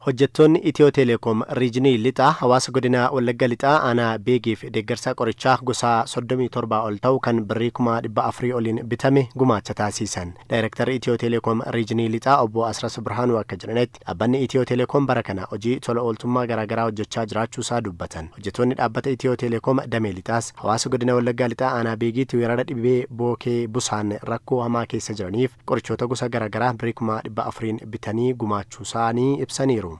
Hojjettoonni Itiyoo Teleekoom riijinii lixaa hawaasa godina Wallagga lixaa aanaa beegiif deeggarsa qorichaa gosa 37 ol ta'u kan birrii 400 oliin bitame gumaacha taasisan. Daayirektarri Itiyoo Teleekoom riijinii lixaa obbo Asras Birhaanuu akka jedhanitti dhaabbanni Itiyoo Teleekoom bara kana hojii tola ooltummaa garaagaraa hojjechaa jiraachuu isaa dubbatan. Hojjettoonni dhaabbata Itiyoo Teleekoom damee lixaas hawaasa godina Wallagga lixaa aanaa beegiitti weerara dhibee bookee busaan rakkoo hamaa keessa jiraniif qorichoota gosa garaagaraa birrii 400 bitanii gumaachuu isaanii ibsaniiru.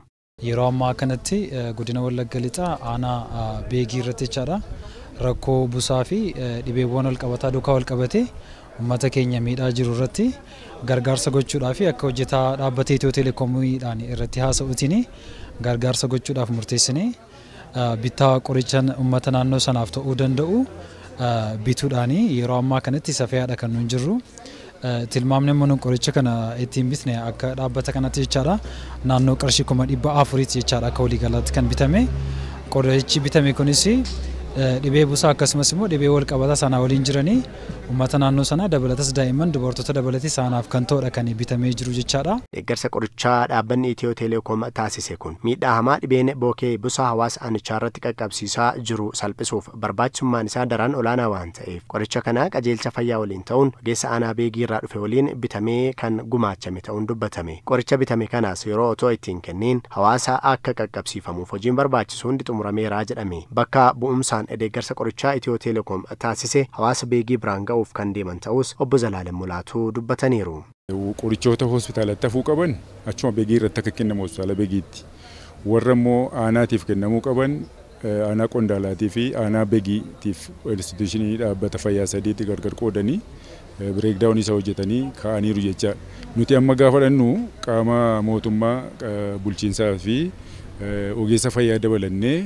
Yeroo ammaa kanatti godina Wallagga lixaa aanaa beegii irratti jechaadha. Rakkoo busaa fi dhibeewwan walqabataa duukaa walqabatee uummata keenya miidhaa jiru irratti gargaarsa gochuudhaaf akka hojjetaa dhaabbata Itiyoo Teleekoomiidhaan irratti haasa'uutiin gargaarsa gochuudhaaf murteessinee bittaa qoricha uummata naannoo sanaaf ta'uu danda'u bituudhaan yeroo ammaa kanatti safeyaadha kan nuun jirru. Tilmaamni immoo qoricha kana ittiin bitne akka dhaabbata kanatti jechaadha. Naannoo qarshii 400 jechaadha akka waliigalaatti kan bitame. Qorichi bitame kunis dhibee busaa akkasumas immoo dhibee walqabataa sanaa waliin jiranii uummata naannoo sanaa dabalatas daa'imman dubartoota dabalatee sanaaf kan ta'udha kan bitamee jiru jechaadha. Deeggarsa qorichaa dhaabbanni Itiyoo Teleekoom taasise kun miidhaa hamaa dhibeen bookee busaa hawaasa aanichaa irratti qaqqabsiisaa jiru salphisuuf barbaachisummaan isaa daran olaanaa waan ta'eef qoricha kana qajeelcha fayyaa waliin ta'uun ogeessa aanaa beegii irraa dhufe waliin bitamee kan gumaachame ta'uun dubbatame. Qoricha bitame kanaas yeroo otoo ittiin kenniin hawaasa akka qaqqabsiifamuuf hojiin barbaachisu hundi xumurameeraa jedhame. Bakka bu'umsaan deeggarsa qorichaa Itiyoo Teleekoom taasise hawaasa beegii biraan ga'uuf kan deeman ta'us obbo Zalaaleen Mulaatuu dubbataniiru. Qorichoota hospitaalatti hafuu qaban achuma beegii irratti akka kennamu hospitaala beegiitti. Warra immoo aanaatiif kennamuu qaban aanaa qondaalaatii fi aanaa beegiitiif instituushinii dhaabbata fayyaa sadiitti gargar qoodanii bireekdaawun isa hojjetanii kaa'aniiru jecha. Nuti amma gaafa dhannu qaama mootummaa bulchiinsaa fi ogeessa fayyaa dabalannee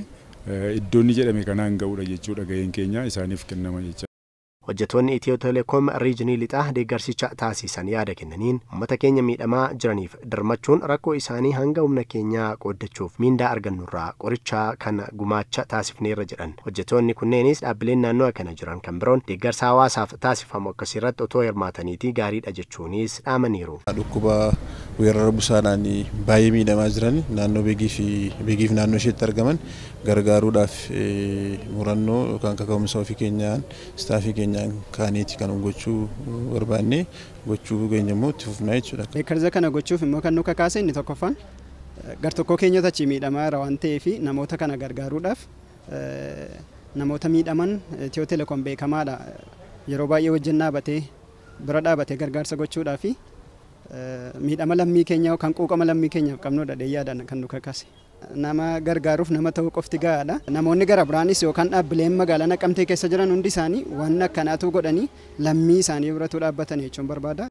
iddoonni jedhame kanaan ga'uudha jechuudha gaheen keenya isaaniif kennama jecha. Hojjettoonni Itiyoo Teleekoom riijinii lixaa deeggarsicha taasisan yaada kennaniin uummata keenya miidhamaa jiraniif dirmachuun rakkoo isaanii hanga humna keenyaa qooddachuuf miindaa argannurraa qoricha kan gumaacha taasifneerra jedhan. Hojjettoonni kunneenis dhaabbileen naannoo kana jiran kan biroon deeggarsa hawaasaaf taasifamu akkasirratti otoo hirmaataniitii gaariidha jechuunis dhaamaniiru. Dhukkuba weerara busaadhaan baay'ee miidhamaa jiran naannoo beegiif naannoo isheetti argaman gargaaruudhaaf murannoo yookaan kaka'umsa ofii keenyaan istaafii keenyaan kaaniiti kan gochuu barbaanne gochuu keenya immoo itti fufnaa jechuudha. Deeggarsa kana gochuuf immoo kan nu kakaase inni tokkoffaan gartokkoo keenyatti achi miidhamaa jira waan ta'eef namoota kana gargaaruudhaaf namoota miidhaman Itiyoo Teleekoom beekamaadha. Yeroo baay'ee wajjin dhaabatee bira dhaabatee gargaarsa gochuudhaaf miidhama lammii keenya yookaan quuqama lammii keenyaaf qabnudha deeyyaadhaan kan nu kakaase. Nama gargaaruuf nama ta'uu qofti gahaadha. Namoonni gara biraanis yookaan dhaabbileen magaalaa Naqamtee keessa jiran hundi isaanii waan akkanaatu godhanii lammii isaanii biratu dhaabbatan jechuun barbaada.